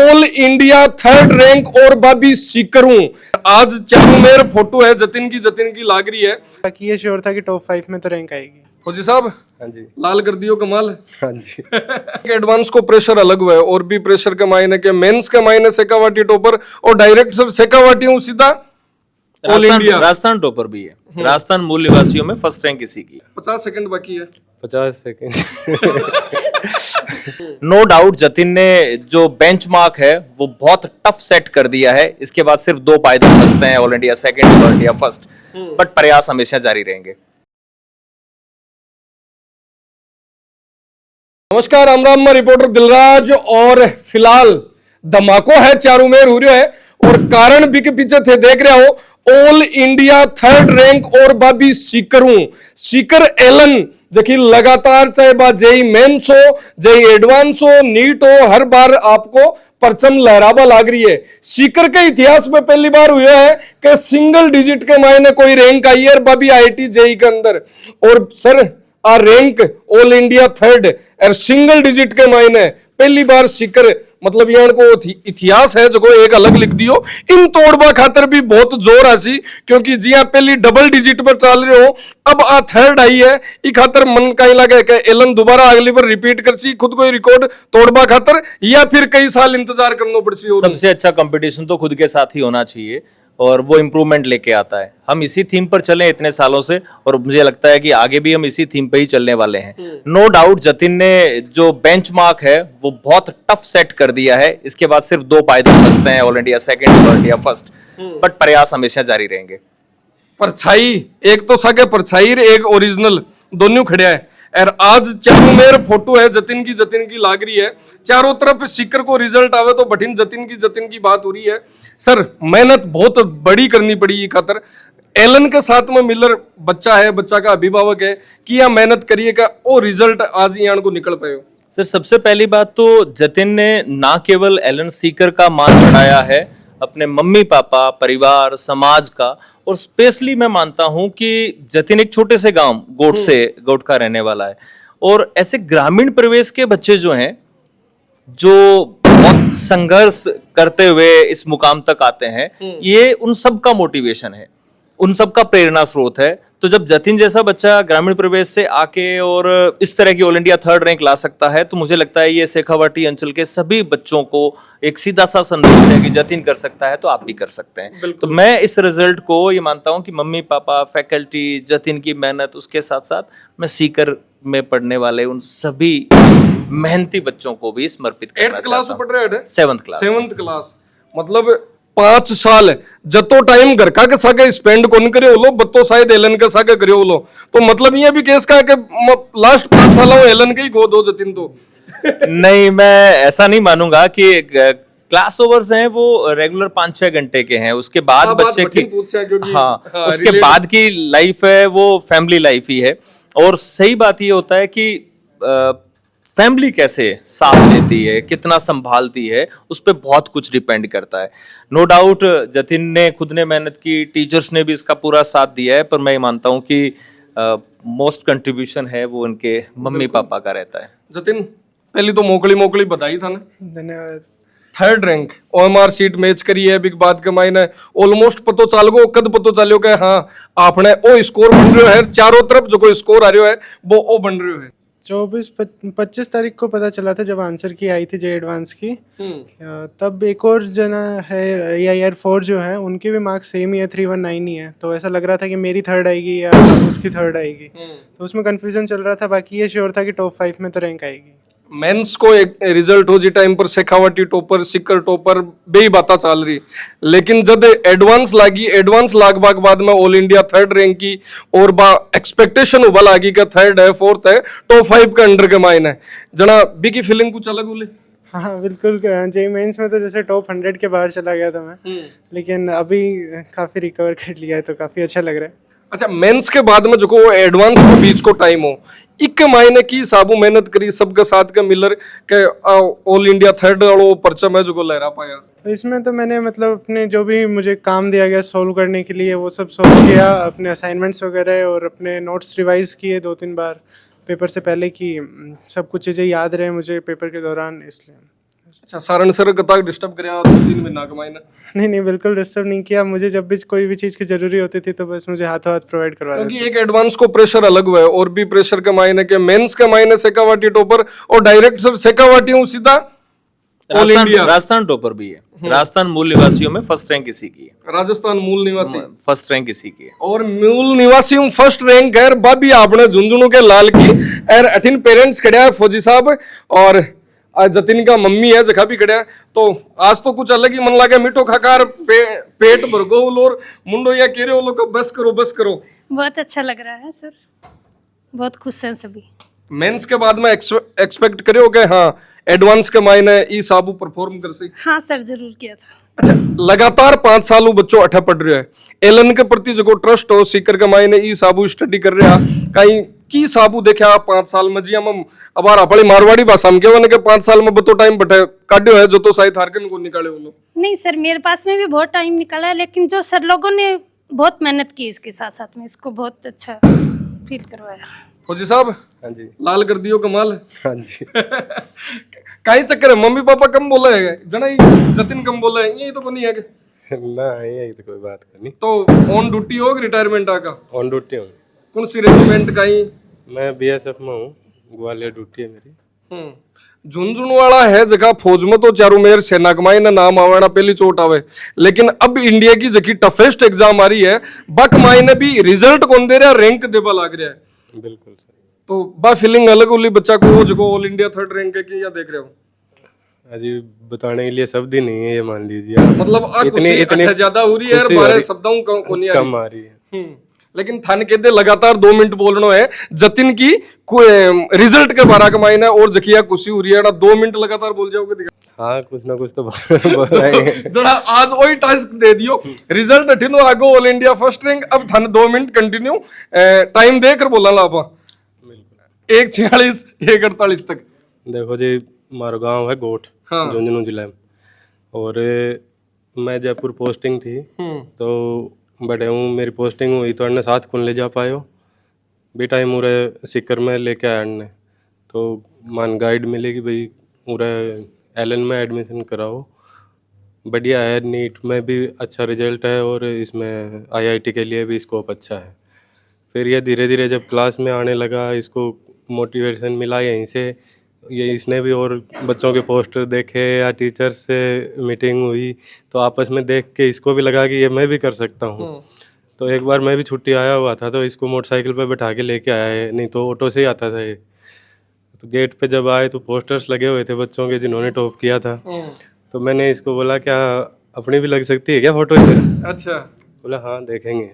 All India third rank और बाबी सीकर हूँ। आज चारूमेर फोटो है जतिन की लाग रही है। बाकी ये श्योर था कि टॉप 5 में तो रैंक आएगी। फौजी साहब हाँ जी। लाल कर दियो कमाल। हाँ जी। एडवांस को प्रेशर अलग हुआ है और भी प्रेशर के मायने के मेंस के मायने शेखावाटी टॉपर और डायरेक्ट सर शेखावाटी हूँ सीधा ऑल इंडिया। राजस्थान टॉपर भी है। राजस्थान मूल निवासियों में फर्स्ट रैंक इसी की। 50 सेकंड बाकी है। 50 सेकंड। नो डाउट जतिन ने जो बेंचमार्क है वो बहुत टफ सेट कर दिया है। इसके बाद सिर्फ 2 पायदान बचते हैं, all India second, all India first. But प्रयास हमेशा जारी रहेंगे। नमस्कार, राम राम, मैं रिपोर्टर दिलराज। और फिलहाल धमाको है चारूमेर हो रहा है और कारण भी के पीछे थे देख रहे हो। ऑल इंडिया थर्ड रैंक और बाबी सीकर हूं। सीकर एलन जबकि लगातार चाहे बा जेई मेंस हो, जेई एडवांस हो, नीट हो, हर बार आपको परचम लहरावा लाग रही है। सीकर के इतिहास में पहली बार हुआ है कि सिंगल डिजिट के मायने कोई रैंक आई है बाबी आईटी जेई के अंदर। और सर आ रैंक ऑल इंडिया थर्ड और सिंगल डिजिट के मायने पहली बार सीकर, मतलब यहाँ को इतिहास है जो एक अलग लिख दियो। इन तोड़बा खातर भी बहुत जोर आसी क्योंकि जिया पहली डबल डिजिट पर चल रहे हो, अब आ थर्ड आई है। ई खातर मन का लगे कि एलन दोबारा अगली बार रिपीट करसी खुद को रिकॉर्ड तोड़बा खातर, या फिर कई साल इंतजार करना पड़सी। सबसे अच्छा कंपटीशन तो खुद के साथ ही होना चाहिए और वो इम्प्रूवमेंट लेके आता है। हम इसी थीम पर चले इतने सालों से और मुझे लगता है कि आगे भी हम इसी थीम पे ही चलने वाले हैं। नो डाउट जतिन ने जो बेंचमार्क है वो बहुत टफ सेट कर दिया है। इसके बाद सिर्फ 2 पायदान बचते हैं, all India second, all India first. But प्रयास हमेशा जारी रहेंगे। परछाई एक तो सके परछाई एक ओरिजिनल दोनों खड़िया है। और आज चारूमेर फोटो है जतिन की लाग रही है। चारों तरफ सीकर को रिजल्ट आवे तो बठिन जतिन की बात हो रही है। सर मेहनत बहुत बड़ी करनी पड़ी खातर। एलन के साथ में मिलर बच्चा है, बच्चा का अभिभावक है कि यह मेहनत करिए का वो रिजल्ट आज यहाँ को निकल पाए। सर सबसे पहली बात तो जतिन ने ना केवल एलन सीकर का मान बढ़ाया है, अपने मम्मी पापा, परिवार, समाज का। और स्पेशली मैं मानता हूं कि जतिन एक छोटे से गांव गोट का रहने वाला है और ऐसे ग्रामीण परिवेश के बच्चे जो हैं, जो बहुत संघर्ष करते हुए इस मुकाम तक आते हैं, ये उन सब का मोटिवेशन है, उन सब का प्रेरणा स्रोत है। तो जब जतिन जैसा बच्चा ग्रामीण परिवेश से आके और इस तरह की ऑल इंडिया थर्ड रैंक ला सकता है तो मुझे लगता है ये शेखावाटी अंचल के सभी बच्चों को एक सीधा सा संदेश है कि जतिन कर सकता है तो आप भी कर सकते हैं। तो मैं इस रिजल्ट को ये मानता हूं कि मम्मी पापा, फैकल्टी, जतिन की मेहनत, उसके साथ साथ मैं सीकर में पढ़ने वाले उन सभी मेहनती बच्चों को भी समर्पित करना चाहता हूं। पढ़ रहे हैं 7th क्लास। मतलब 5 साल जतो टाइम घर का के सागे स्पेंड कौन करे होलो, बत्तो शायद एलन के सागे करे होलो। तो मतलब ये भी केस का कि लास्ट 5 साल एलन के ही गो दो जतिन तो। नहीं, मैं ऐसा नहीं मानूंगा कि क्लास ओवर्स हैं वो रेगुलर 5-6 घंटे के हैं। उसके बाद बच्चे की उसके बाद की लाइफ है वो फैमिली लाइफ ही है। और सही बात ये होता है कि फैमिली कैसे साथ देती है, कितना संभालती है, उस पर बहुत कुछ डिपेंड करता है। नो डाउट जतिन ने खुद ने मेहनत की, टीचर्स ने भी इसका पूरा साथ दिया है, पर मैं मानता हूं कि मोस्ट कंट्रीब्यूशन है वो उनके मम्मी पापा का रहता है। जतिन पहली तो मोकली बधाई था ना। धन्यवाद। Third rank OMR sheet match करी है। बिग बात के मायने ऑलमोस्ट पतो चाल गो, कद पतो चालो के हाँ आपने ओ स्कोर बन रहे है। चारों तरफ जो कोई स्कोर आ रहा है वो ओ बन रहे है। 25 तारीख को पता चला था जब आंसर की आई थी जे एडवांस की। तब एक और जना है AIR4 जो है उनके भी मार्क्स सेम ही है, 319 ही है। तो ऐसा लग रहा था कि मेरी थर्ड आएगी या उसकी थर्ड आएगी, तो उसमें कंफ्यूजन चल रहा था। बाकी ये श्योर था कि टॉप 5 में तो रैंक आएगी। मेंस को एक रिजल्ट हो जी टाइम पर शेखावाटी टॉपर, सीकर टॉपर बेही बाता चल रही, लेकिन जब एडवांस लागी, एडवांस लागबाग बाद में ऑल इंडिया थर्ड रैंक की और बा एक्सपेक्टेशन उबा लागी का थर्ड है, फोर्थ है, टॉप 5 के अंडर के मायने जना बी की फीलिंग कुछ अलग बोले। हाँ बिल्कुल। जे मेंस में तो जैसे टॉप 100 के बाहर चला गया था मैं, लेकिन अभी काफी रिकवर कर लिया है तो काफी अच्छा लग रहा है। अच्छा, मेंस के बाद में जो को एडवांस को बीच को टाइम हो, इक मायने की साबू मेहनत करी सबके साथ के मिलर के ऑल इंडिया थर्ड वालो परचम है जो को लहरा पाया। तो इसमें तो मैंने मतलब अपने जो भी मुझे काम दिया गया सॉल्व करने के लिए वो सब सॉल्व किया, अपने असाइनमेंट्स वगैरह और अपने नोट्स रिवाइज किए 2-3 बार पेपर से पहले, की सब कुछ चीज़ें याद रहे मुझे पेपर के दौरान, इसलिए। अच्छा सारण सर कताक डिस्टर्ब करया 2-3 महीना कमाईना नहीं बिल्कुल डिस्टर्ब नहीं किया। मुझे जब भी कोई भी चीज़ की ज़रूरी होती थी तो बस मुझे हाथों हाथ प्रोवाइड करवा देते। क्योंकि एक एडवांस को प्रेशर अलग हुआ है और भी प्रेशर के मायने के मेंस के मायने शेखावाटी टॉपर और डायरेक्ट सर शेखावाटी हूँ सीधा ऑल इंडिया। राजस्थान टॉपर भी है, राजस्थान मूल निवासियों में फर्स्ट रैंक इसी की है, राजस्थान मूल निवासी फर्स्ट रैंक इसी की है। और मूल निवासी हूँ फर्स्ट रैंक है बाबी आपने झुंझुनू के लाल की और अठिन पेरेंट्स खड़े है फौजी साहब और आज जतिन का मम्मी है जखा भी खड़े है। तो आज तो कुछ अलग ही मन लगे मिठो खाकार पेट भर गो और मुंडो या कह रहे हो लोग बस करो। बहुत अच्छा लग रहा है सर, बहुत खुश हैं सभी। मेंस के बाद में एक्सपेक्ट करे हो हाँ एडवांस के मायने ई साबू परफॉर्म कर सी। हाँ सर जरूर किया था। अच्छा लगातार 5 साल बच्चों अठा पढ़ रहे है एलन के प्रति जो ट्रस्ट हो सीकर के मायने ई साबू स्टडी कर रहा कहीं की साबू देखा 5 साल में जिया हम अब अपनी मारवाड़ी भाषा में कहने के 5 साल में बतो टाइम बटे काट्यो है जो तो शायद हारकन को निकाले वो लोग। नहीं सर मेरे पास में भी बहुत टाइम निकाला है, लेकिन जो सर लोगों ने बहुत मेहनत की इसके साथ साथ में इसको बहुत अच्छा फील करवाया। फौजी साहब हाँ जी। लाल कर दियो कमाल। हाँ जी। कहीं चक्कर है मम्मी पापा कम बोले है जना ही जतिन कम बोले है यही तो को नहीं है के ना यही तो कोई बात करनी। तो ऑन ड्यूटी हो रिटायरमेंट आका ऑन ड्यूटी हूँ। कौन सी रेजिमेंट का ही? मैं बीएसएफ में हूँ, ग्वालियर ड्यूटी है मेरी। झुंझुनू वाला है जगह फौज में तो चारू मेर सेना कमाई ना नाम आवेना पहली चोट आवे, लेकिन अब इंडिया की जकी टफेस्ट एग्जाम आ रही है बक मायने भी रिजल्ट कौन दे रहा रैंक देवा लाग रहा है। बिल्कुल सर। तो बा फीलिंग अलग उली बच्चा को वो जो ऑल इंडिया 3rd रैंक है कि या देख रहे हो? अजी बताने के लिए शब्द ही नहीं है ये मान लीजिए आप। मतलब इतनी ज्यादा हो रही है खुशी हो 12 रही- शब्दों कम आ रही है। लेकिन थाने के दे लगातार 2 मिनट बोलना है जतिन की रिजल्ट के बारे में मायने और जकिया खुशी हो रही है ना 2 मिनट लगातार बोल जाओगे दिखा। हाँ कुछ ना कुछ तो बताएंगे। जरा आज वही टास्क दे दियो रिजल्ट अठिनो आगो ऑल इंडिया फर्स्ट रैंक अब थाने 2 मिनट कंटिन्यू टाइम देकर बोला ला आपा 1:46 1:48 तक। देखो जी हमारा गांव है गोठ हाँ। झुंझुनू जिला में और मैं जयपुर पोस्टिंग थी तो बड़े हूँ मेरी पोस्टिंग हुई तो अन्य साथ कौन ले जा पायो बेटा ही मुरे सिक्कर में लेके आया अन्य तो मान गाइड मिलेगी भाई पूरा एलन में एडमिशन कराओ बढ़िया है नीट में भी अच्छा रिजल्ट है और इसमें आईआईटी के लिए भी स्कोप अच्छा है। फिर ये धीरे धीरे जब क्लास में आने लगा इसको मोटिवेशन मिला यहीं से ये इसने भी और बच्चों के पोस्टर देखे या टीचर्स से मीटिंग हुई तो आपस में देख के इसको भी लगा कि ये मैं भी कर सकता हूँ। तो एक बार मैं भी छुट्टी आया हुआ था तो इसको मोटरसाइकिल पे बैठा के लेके आया है नहीं तो ऑटो से ही आता था ये। तो गेट पे जब आए तो पोस्टर्स लगे हुए थे बच्चों के जिन्होंने टॉप किया था तो मैंने इसको बोला क्या अपनी भी लग सकती है क्या फोटो इधर? अच्छा बोला हाँ देखेंगे।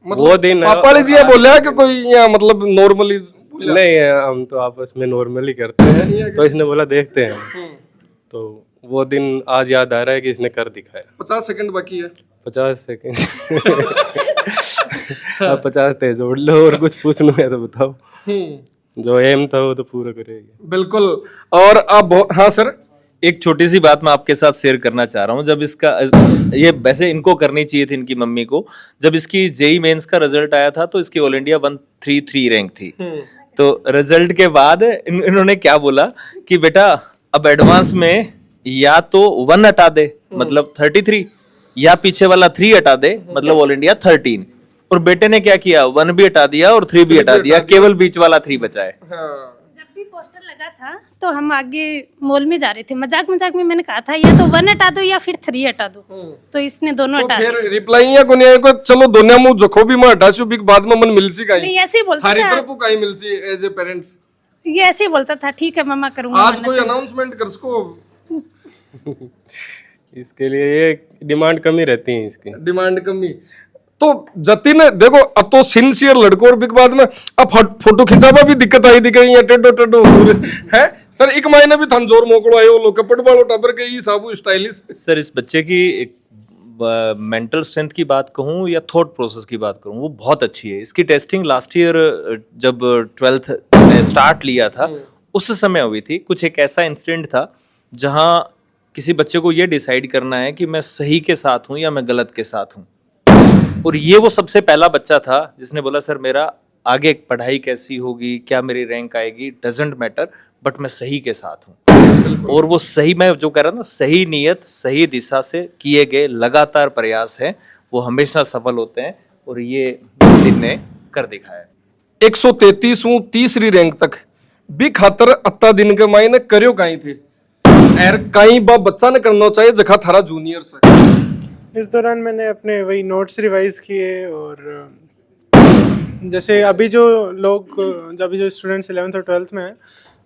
मतलब वो दिन पापा जी बोला कि कोई या मतलब नॉर्मली नहीं हम तो आपस में नॉर्मली करते हैं तो इसने बोला देखते हैं तो वो दिन आज याद आ रहा है कि इसने कर दिखाया। 50 सेकंड बाकी है 50 सेकंड आप 50 ते जोड़ लो और कुछ पूछना है तो बताओ। जो एम था वो तो पूरा करेगी बिल्कुल। और अब हाँ सर एक छोटी सी बात मैं आपके साथ शेयर करना चाह रहा हूँ। जब इसका ये वैसे इनको करनी चाहिए थी इनकी मम्मी को, जब इसकी जेई मेंस का रिजल्ट आया था तो इसकी ऑल इंडिया 133 रैंक थी। तो रिजल्ट के बाद इन्होंने क्या बोला कि बेटा अब एडवांस में या तो 1 हटा दे मतलब 33 या पीछे वाला 3 हटा दे मतलब ऑल इंडिया 13। और बेटे ने क्या किया 1 भी हटा दिया और 3 भी हटा दिया, केवल बीच वाला 3 बचा है। जब भी पोस्टर लगा था तो हम आगे मॉल में जा रहे थे, मजाक मजाक में मैंने कहा था या तो 1 हटा दो या फिर 3 हटा दो, तो इसने दोनों हटा दिए। फिर रिप्लाई या कोनी आयो को चलो दोनों मुंह जखो भी मैं हटा छु बिग बाद में मन मिलसी काई नहीं ऐसे ही बोलता थारी था, तरफ काई मिलसी एज ए पेरेंट्स ये ऐसे ही बोलता था ठीक है मम्मा करूंगा। आज कोई अनाउंसमेंट कर सको इसके लिए ये डिमांड कमी रहती है इसकी डिमांड कमी। तो जतिन देखो अब तो सिंसियर लड़को और बिग बाद में अब फोटो खिंचावा भी दिक्कत आई दिखाई या टेडो टेडो है सर एक महीने भी थन जोर मोकड़ो आयो लो कपड़ वालो टबर के ई साबू स्टाइलिश। सर इस बच्चे की एक मेंटल स्ट्रेंथ की बात कहूँ या थॉट प्रोसेस की बात करूँ वो बहुत अच्छी है। इसकी टेस्टिंग लास्ट ईयर जब 12th में स्टार्ट लिया था उस समय हुई थी। कुछ एक ऐसा इंसिडेंट था जहाँ किसी बच्चे को ये डिसाइड करना है कि मैं सही के साथ हूँ या मैं गलत के साथ हूँ, और ये वो सबसे पहला बच्चा था जिसने बोला सर मेरा आगे पढ़ाई कैसी होगी क्या मेरी रैंक आएगी डजेंट मैटर बट मैं सही के साथ हूँ। और वो सही, मैं जो कह रहा ना, सही नीयत सही दिशा से किए गए लगातार प्रयास है, वो हमेशा सफल होते हैं, और ये जतिन ने कर दिखाया। 133वीं तीसरी रैंक तक भी खातर अत्ता दिन के मायने करियो कहीं थे एर कहीं बा बच्चा ने करना चाहिए जखा थारा जूनियर से। इस दौरान मैंने अपने वही नोट्स रिवाइज किए, और जैसे अभी जो स्टूडेंट्स 11th और 12th में हैं,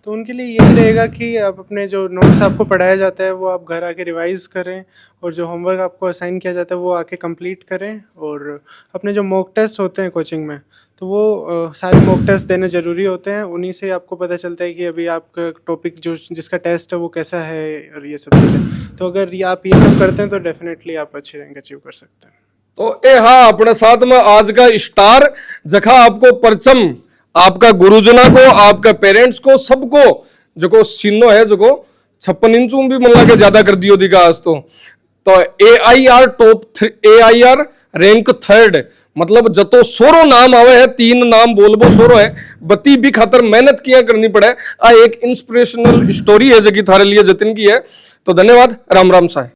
तो उनके लिए यही रहेगा कि आप अपने जो नोट्स आपको पढ़ाया जाता है वो आप घर आके रिवाइज करें, और जो होमवर्क आपको असाइन किया जाता है वो आके कंप्लीट करें, और अपने जो मॉक टेस्ट होते हैं कोचिंग में, तो वो सारे मॉक टेस्ट देने ज़रूरी होते हैं। उन्हीं से आपको पता चलता है कि अभी आपका टॉपिक जिसका टेस्ट है वो कैसा है, और ये सब चीज़ें। तो अगर आप ये सब करते हैं तो डेफिनेटली आप अच्छी रैंक अचीव कर सकते हैं। तो ए हाँ, अपने साथ में आज का स्टार जखा आपको परचम आपका गुरुजना को, आपका पेरेंट्स को, सबको जो सीनो है जो 56 इंचों भी मिला के ज्यादा कर दियो दिखा आज तो AIR top 3, AIR rank 3rd, मतलब जतो सोरो नाम आवे है, 3 नाम बोलबो सोरो है, बती भी खातर मेहनत किया करनी पड़े। आ एक इंस्पिरेशनल स्टोरी है जो कि थारे लिए जतिन की है। तो धन्यवाद, राम राम साहेब।